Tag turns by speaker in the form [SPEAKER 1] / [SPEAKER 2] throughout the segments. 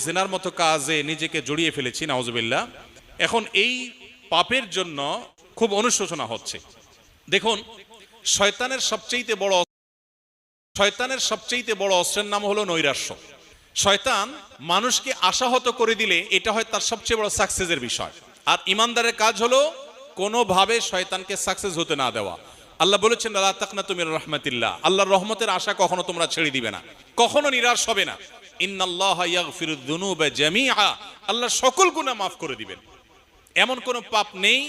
[SPEAKER 1] জিনার মতো কাজে নিজেকে জড়িয়ে ফেলেছি, নাউজুবিল্লাহ। এখন এই পাপের জন্য খুব অনুশোচনা হচ্ছে। দেখুন, শয়তানের সবচেয়ে বড় অস্ত্রের নাম হলো নৈরাশ্য। শয়তান মানুষকে আশাহত করে দিলে এটা হয় তার সবচেয়ে বড় সাকসেসের বিষয়। আর ইমানদারের কাজ হলো কোনোভাবে শয়তানকে সাকসেস হতে না দেওয়া। আল্লাহ বলেছেন, লা তাকনাতু মির রাহমাতিল্লাহ, আল্লাহর রহমতের আশা কখনো তোমরা ছেড়ে দিবে না, কখনো নিরাশ হবে না। ইন্নাল্লাহা ইয়াগফিরুয যুনুবা জামিআ, আল্লাহ সকল গুনাহ মাফ করে দিবেন। এমন কোন পাপ নেই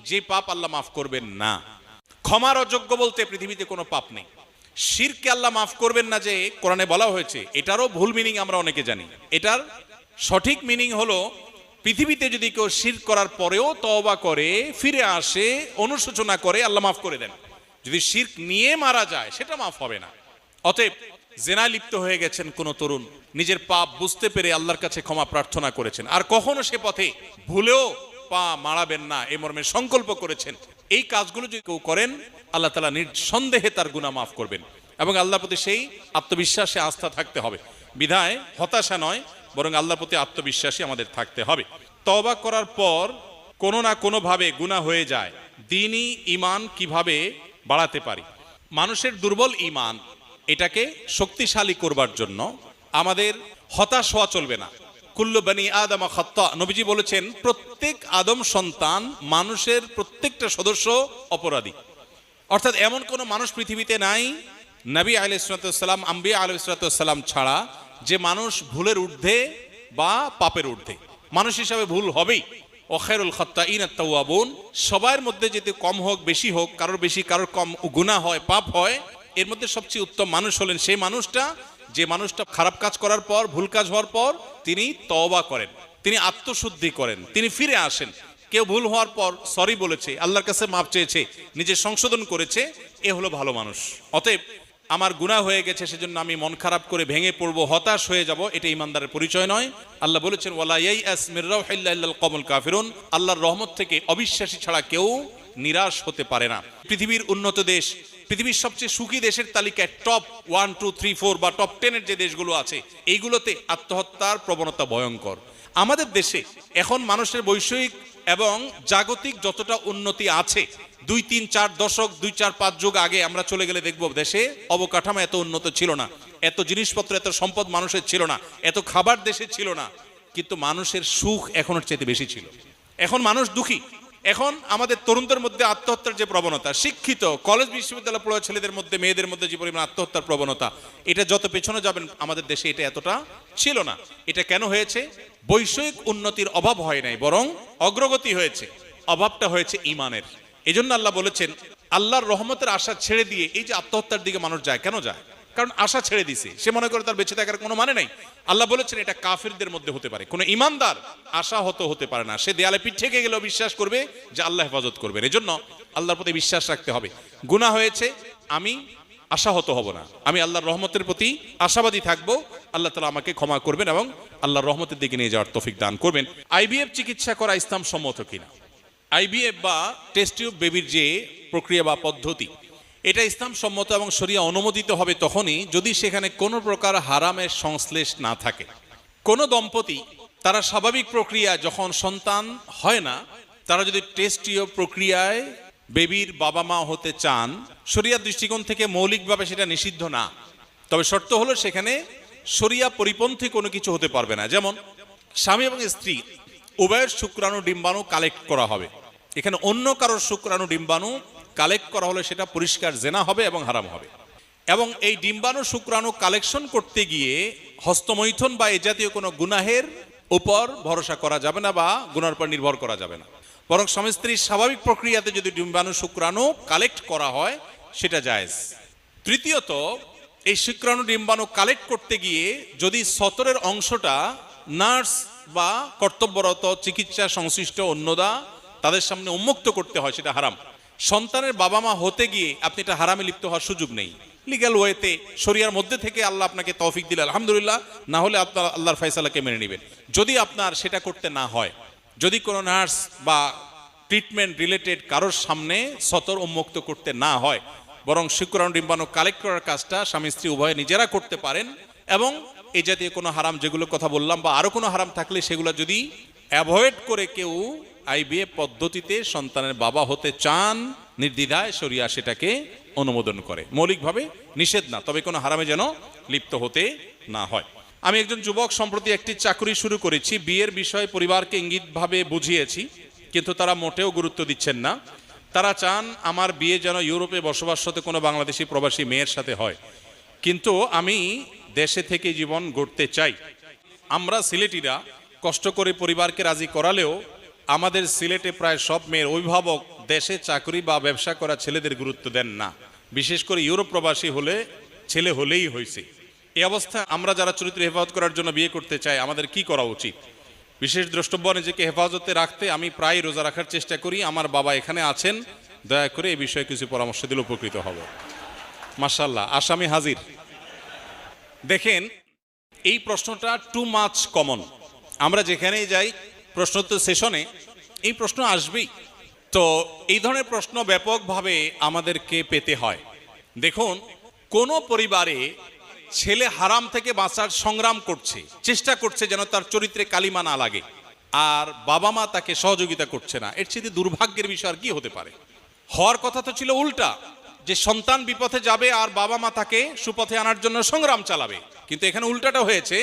[SPEAKER 1] যে পাপ আল্লাহ মাফ করবেন না। ক্ষমার অযোগ্য বলতে পৃথিবীতে কোনো পাপ নেই। শিরকে আল্লাহ মাফ করবেন না যে কোরআনে বলা হয়েছে, এটারও ভুল মিনিং আমরা অনেকে জানি। এটার সঠিক মিনিং হলো, পৃথিবীতে যদি কেউ শিরক করার পরেও তওবা করে, ফিরে আসে, অনুশোচনা করে, আল্লাহ মাফ করে দেন। যদি শিরক নিয়ে মারা যায় সেটা মাফ হবে না। অতএব জেনায় লিপ্ত হয়ে গেছেন কোন তরুণ, নিজের পাপ বুঝতে পেরে আল্লাহর কাছে ক্ষমা প্রার্থনা করেছেন, আর কখনো সে পথে ভুলেও পা মারাবেন না এ মর্মে সংকল্প করেছেন, এই কাজগুলো যদি কেউ করেন আল্লাহ তাআলা নিঃসন্দেহে তার গুনাহ মাফ করবেন। এবং আল্লাহর প্রতি সেই আত্মবিশ্বাসে আস্থা থাকতে হবে। বিধায় হতাশা নয়, বরং আল্লাহর প্রতি আত্মবিশ্বাসী আমাদের থাকতে হবে। তওবা করার পর কোনো না কোনোভাবে গুনাহ হয়ে যায়, দ্বীনি ঈমান কিভাবে বাড়াতে পারি? মানুষের দুর্বল ঈমান, এটাকে শক্তিশালী করবার জন্য আমাদের হতাশ হওয়া চলবে না। কুল্লু বনি আদম খাত্তা, নবীজি বলেছেন প্রত্যেক আদম সন্তান, মানুষের প্রত্যেকটা সদস্য অপরাধী। অর্থাৎ এমন কোন মানুষ পৃথিবীতে নাই, নবী আলাইহিস সালাম, আম্বিয়া আলাইহিস সালাম ছাড়া, যে মানুষ ভুলের ঊর্ধ্বে বা পাপের ঊর্ধ্বে। মানুষ হিসাবে ভুল হবেই। ওয়া খায়রুল খাত্তাইন আত-তাওয়াবুন, সবার মধ্যে যদি কম হোক বেশি হোক, কারোর বেশি কারোর কম গুনাহ হয়, পাপ হয়, এর মধ্যে সবচেয়ে উত্তম মানুষ হলেন সেই মানুষটা যে মানুষটা খারাপ কাজ করার পর, ভুল কাজ হওয়ার পর তিনি তওবা করেন, তিনি আত্মশুদ্ধি করেন, তিনি ফিরে আসেন। কেউ ভুল হওয়ার পর সরি বলেছে, আল্লাহর কাছে মাপ চেয়েছে, নিজের সংশোধন করেছে, এ হলো ভালো মানুষ। অতএব আমার গুনাহ হয়ে গেছে সেজন্য আমি মন খারাপ করে ভেঙে পড়বো, হতাশ হয়ে যাব, এটা ইমানদারের পরিচয় নয়। আল্লাহ বলেছেন, ওয়ালা ইয়াইআস মির রাউহিল্লাহি ইল্লাল কওমুল কাফিরুন, আল্লাহর রহমত থেকে অবিশ্বাসী ছাড়া কেউ নিরাশ হতে পারে না। পৃথিবীর উন্নত দেশ, পৃথিবীর সবচেয়ে সুখী দেশের তালিকায় টপ 1, 2, 3, 4 বা টপ 10 এর যে দেশগুলো আছে, এইগুলোতে আত্মহত্যার প্রবণতা ভয়ঙ্কর। আমাদের দেশে এখন মানুষের বৈষয়িক এবং জাগতিক যতটা উন্নতি আছে, 2, 3, 4 দশক, 2, 4, 5 যুগ আগে আমরা চলে গেলে দেখব দেশে অবকাঠামো এত উন্নত ছিল না, এত জিনিসপত্র, এত সম্পদ মানুষের ছিল না, এত খাবার দেশে ছিল না, কিন্তু মানুষের সুখ এখনের চাইতে বেশি ছিল। এখন মানুষ দুঃখী। এখন আমাদের তরুণদের মধ্যে আত্মহত্যার যে প্রবণতা, শিক্ষিত কলেজ বিশ্ববিদ্যালয় পড়া ছেলেদের মধ্যে, মেয়েদের মধ্যে যে পরিমাণ আত্মহত্যার প্রবণতা, এটা যত পেছনে যাবেন আমাদের দেশে এটা এতটা ছিল না। এটা কেন হয়েছে? বৈষয়িক উন্নতির অভাব হয় নাই, বরং অগ্রগতি হয়েছে। অভাবটা হয়েছে ঈমানের। এজন্য আল্লাহ বলেছেন, আল্লাহর রহমতের আশা ছেড়ে দিয়ে এই যে আত্মহত্যার দিকে মানুষ যায়, কেন যায়? কারণ আশা ছেড়ে দিছে, সে মনে করে তার বেঁচে থাকার কোনো মানে নাই। আল্লাহ বলেছেন এটা কাফিরদের মধ্যে হতে পারে, কোনো ঈমানদার আশাহত হতে পারে না। সে দেয়ালে পিঠ থেকে গেলেও বিশ্বাস করবে যে আল্লাহ হেফাজত করবেন। এজন্য আল্লাহর প্রতি বিশ্বাস রাখতে হবে। গুনাহ হয়েছে, আমি আশাহত হব না, আমি আল্লাহর রহমতের প্রতি আশাবাদী থাকবো। আল্লাহ তাআলা আমাকে ক্ষমা করবেন এবং আল্লাহর রহমতের দিকে নিয়ে যাওয়ার তৌফিক দান করবেন। আইভিএফ চিকিৎসা করা ইসলাম সম্মত কিনা? আইভিএফ বা টেস্ট টিউব বেবির যে প্রক্রিয়া বা পদ্ধতি, এটা ইসলাম সম্মত এবং শরিয়া অনুমোদিত হবে তখনই যদি সেখানে কোনো প্রকার হারামের সংশ্লেষ না থাকে। কোনো দম্পতি তারা স্বাভাবিক প্রক্রিয়া যখন সন্তান হয় না, তারা যদি টেস্ট টিউব প্রক্রিয়ায় বেবির বাবা মা হতে চান, শরিয়ার দৃষ্টিকোণ থেকে মৌলিকভাবে সেটা নিষিদ্ধ না। তবে শর্ত হলো সেখানে শরিয়া পরিপন্থী কোনো কিছু হতে পারবে না। যেমন স্বামী এবং স্ত্রী উভয়ের শুক্রাণু ডিম্বাণু কালেক্ট করা হবে। এখানে অন্য কারোর শুক্রাণু ডিম্বাণু কালেক্ট করা হলে সেটা পরিষ্কার জেনা হবে এবং হারাম হবে। এবং এই ডিম্বাণু শুক্রাণু কালেকশন করতে গিয়ে হস্তমৈথুন বা এ জাতীয় কোনো গুনাহের উপর ভরসা করা যাবে না বা গুনার উপর নির্ভর করা যাবে না। বরং স্বামী স্ত্রীর স্বাভাবিক প্রক্রিয়াতে যদি ডিম্বাণু শুক্রাণু কালেক্ট করা হয় সেটা জায়েজ। তৃতীয়ত, এই শুক্রাণু ডিম্বাণু কালেক্ট করতে গিয়ে যদি সতরের অংশটা নার্স বা কর্তব্যরত চিকিৎসা সংশ্লিষ্ট অন্যদা তাদের সামনে উন্মুক্ত করতে হয়, সেটা হারাম। সন্তানের বাবা মা হতে গিয়ে আপনি এটা হারামে লিপ্ত হওয়ার সুযোগ নেই। লিগ্যাল ওয়েতে শরিয়ার মধ্যে থেকে আল্লাহ আপনাকে তৌফিক দিলে আলহামদুলিল্লাহ, না হলে আপনার আল্লাহর ফয়সালাকে মেনে নেবেন। যদি আপনার সেটা করতে না হয়, যদি কোনো নার্স বা ট্রিটমেন্ট রিলেটেড কারোর সামনে সতর উন্মুক্ত করতে না হয়, বরং শুক্রাণু ডিম্বাণু কালেক্ট করার কাজটা স্বামী স্ত্রী উভয়ে নিজেরা করতে পারেন এবং এই জাতীয় কোনো হারাম যেগুলো কথা বললাম বা আরো কোনো হারাম থাকলে সেগুলো যদি অ্যাভয়েড করে কেউ আইভিএফ পদ্ধতিতে সন্তানের বাবা হতে চান, নির্দ্বিধায় শরিয়া সেটাকে অনুমোদন করে, মৌলিকভাবে নিষেধ না, তবে কোনো হারামে যেন লিপ্ত হতে না হয়। আমি একজন যুবক, সম্প্রতি একটি চাকরি শুরু করেছি, বিয়ের বিষয়ে পরিবারকে ইঙ্গিতভাবে বুঝিয়েছি, কিন্তু তারা মোটেও গুরুত্ব দিচ্ছেন না। তারা চান আমার বিয়ে যেন ইউরোপে বসবাসরত কোনো বাংলাদেশি প্রবাসী মেয়ের সাথে হয়, কিন্তু আমি দেশে থেকে জীবন গড়তে চাই। আমরা সিলেটিরা কষ্ট করে পরিবারকে রাজি করালেও আমাদের সিলেটে প্রায় সব মেয়ের অভিভাবক দেশে চাকরি বা ব্যবসা করা ছেলেদের গুরুত্ব দেন না, বিশেষ করে ইউরোপ প্রবাসী হলে ছেলে হলেই হয়েছে। এই অবস্থা আমরা যারা চরিত্র হেফাজত করার জন্য বিয়ে করতে চাই, আমাদের কি করা উচিত? বিশেষ দ্রষ্টব্য, নিজেকে হেফাজতে রাখতে আমি প্রায় রোজা রাখার চেষ্টা করি। আমার বাবা এখানে আছেন, দয়া করে এই বিষয়ে কিছু পরামর্শ দিলে উপকৃত হব। মাশাআল্লাহ, আসামি হাজির। দেখেন, এই প্রশ্নটা টু মাচ কমন। আমরা যেখানেই যাই প্রশ্নোত্তর সেশনে এই প্রশ্ন আসবেই। তো এই ধরনের প্রশ্ন ব্যাপকভাবে আমাদেরকে পেতে হয়। দেখুন, কোন পরিবারে ছেলে হারাম থেকে বাঁচার সংগ্রাম করছে, চেষ্টা করছে যেন তার চরিত্রে কালিমা না লাগে, আর বাবা মা তাকে সহযোগিতা করছে না, এর চেয়ে দুর্ভাগ্যের বিষয় আর কি হতে পারে? হওয়ার কথা তো ছিল উল্টা, যে সন্তান বিপথে যাবে আর বাবা মা তাকে সুপথে আনার জন্য সংগ্রাম চালাবে। কিন্তু এখানে উল্টাটা হয়েছে,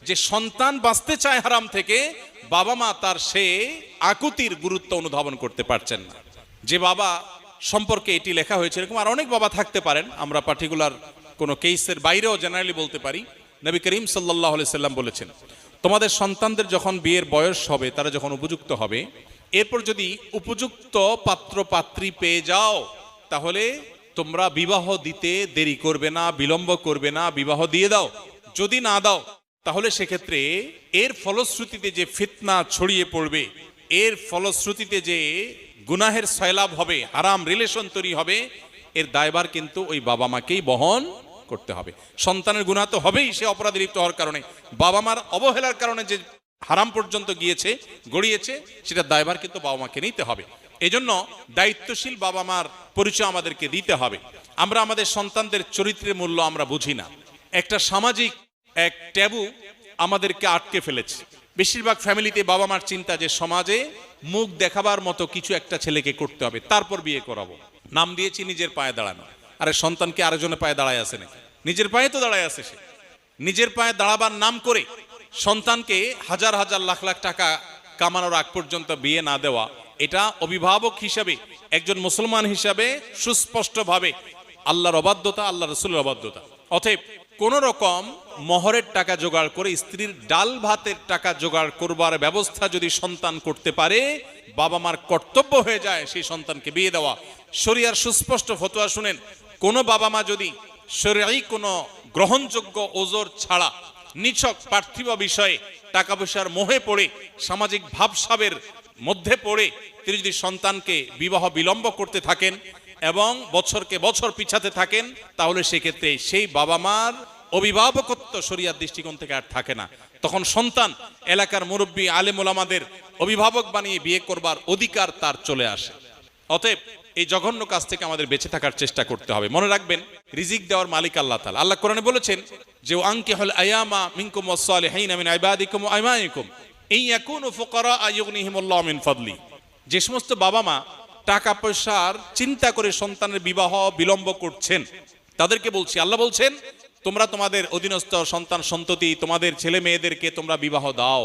[SPEAKER 1] যে সন্তান বাঁচতে চায় হারাম থেকে, বাবা মা তার সে আকুতির গুরুত্ব অনুধাবন করতে পারছেন না। যে বাবা সম্পর্কে এটি লেখা হয়েছে, এরকম আর অনেক বাবা থাকতে পারেন, আমরা পার্টিকুলার কোনো কেসের বাইরেও জেনারেলি বলতে পারি। নবী করিম সাল্লাল্লাহু আলাইহি সাল্লাম বলেছেন, তোমাদের সন্তানদের যখন বিয়ের বয়স হবে, তারা যখন উপযুক্ত হবে, এরপর যদি উপযুক্ত পাত্র পাত্রী পেয়ে যাও, তাহলে তোমরা বিবাহ দিতে দেরি করবে না, বিলম্ব করবে না, বিবাহ দিয়ে দাও। যদি না দাও, তাহলে সেক্ষেত্রে এর ফলশ্রুতিতে যে ফিতনা ছড়িয়ে পড়বে, এর ফলশ্রুতিতে যে গুনাহের সয়লাভ হবে, হারাম রিলেশন তৈরি হবে, এর দায়ভার কিন্তু ওই বাবা মাকেই বহন করতে হবে। সন্তানের গুনাহ তো হবেই, সে অপরাধে লিপ্ত হওয়ার কারণে, বাবা মার অবহেলার কারণে যে হারাম পর্যন্ত গিয়েছে, গড়িয়েছে, সেটা দায়ভার কিন্তু বাবা মাকে নিতে হবে। এজন্য দায়িত্বশীল বাবা মার পরিচয় আমাদেরকে দিতে হবে। আমরা আমাদের সন্তানদের চরিত্রের মূল্য আমরা বুঝি না। একটা সামাজিক এক ট্যাবু আমাদেরকে আটকে ফেলেছে। বেশিরভাগ ফ্যামিলিতে বাবা মার চিন্তা যে সমাজে মুখ দেখাবার মতো কিছু একটা ছেলেকে করতে হবে, তারপর বিয়ে করাবো। নাম দিয়েছি নিজের পায়ে দাঁড়ানো। আরে সন্তানকে আরেকজনের পায়ে দাঁড়ায় আছে নাকি? নিজের পায়ে তো দাঁড়ায় আছে সে। নিজের পায়ে দাঁড়াবার নাম করে সন্তানকে হাজার হাজার লাখ লাখ টাকা কামানোর আগ পর্যন্ত বিয়ে না দেওয়া, এটা অভিভাবক হিসাবে, একজন মুসলমান হিসাবে সুস্পষ্টভাবে আল্লাহর অবাধ্যতা, আল্লাহ রাসূলের অবাধ্যতা। অতএব কোন রকম মহরের টাকা জোগাড় করে স্ত্রীর ডাল ভাতের টাকা জোগাড় করবার ব্যবস্থা যদি সন্তান করতে পারে, বাবা মার কর্তব্য হয়ে যায় সেই সন্তানকে বিয়ে দেওয়া। শরিয়ার সুস্পষ্ট ফতোয়া শুনেন, কোন বাবা মা যদি শরীয়ী কোনো গ্রহণযোগ্য ওজর ছাড়া নিছক পার্থিব বিষয়ে টাকা পয়সার মোহে পড়ে, সামাজিক ভাবসাবের মধ্যে পড়ে তিনি যদি সন্তানকে বিবাহ বিলম্ব করতে থাকেন এবং বছরকে বছর পিছাতে থাকেন, তাহলে সেক্ষেত্রে সেই বাবা মার অভিভাবকত্ব শরিয়ার দৃষ্টিকোণ থেকে আর থাকে না। তখন সন্তান এলাকার মুরব্বী আলেম ওলামাদের অভিভাবক বানিয়ে বিয়ে করবার অধিকার তার চলে আসে। অতএব এই জঘন্য কাজ থেকে আমাদের বেঁচে থাকার চেষ্টা করতে হবে। মনে রাখবেন, রিজিক দেওয়ার মালিক আল্লাহ তাআলা। আল্লাহ কোরআনে বলেছেন যে আনকিহুল আয়ামা মিনকুম ওয়াস-সালিহিনা মিন ইবাদিকুম ওয়া ইমাইকুম ইন ইয়াকুনু ফুকারা আয়ুগনিহিমুল্লাহু মিন ফাদলি। যে সমস্ত বাবা মা টাকা পয়সার চিন্তা করে সন্তানের বিবাহ বিলম্ব করছেন, তাদেরকে বলছি, আল্লাহ বলছেন, তোমরা তোমাদের অধীনস্থ সন্তান সন্ততি, তোমাদের ছেলে মেয়েদেরকে তোমরা বিবাহ দাও।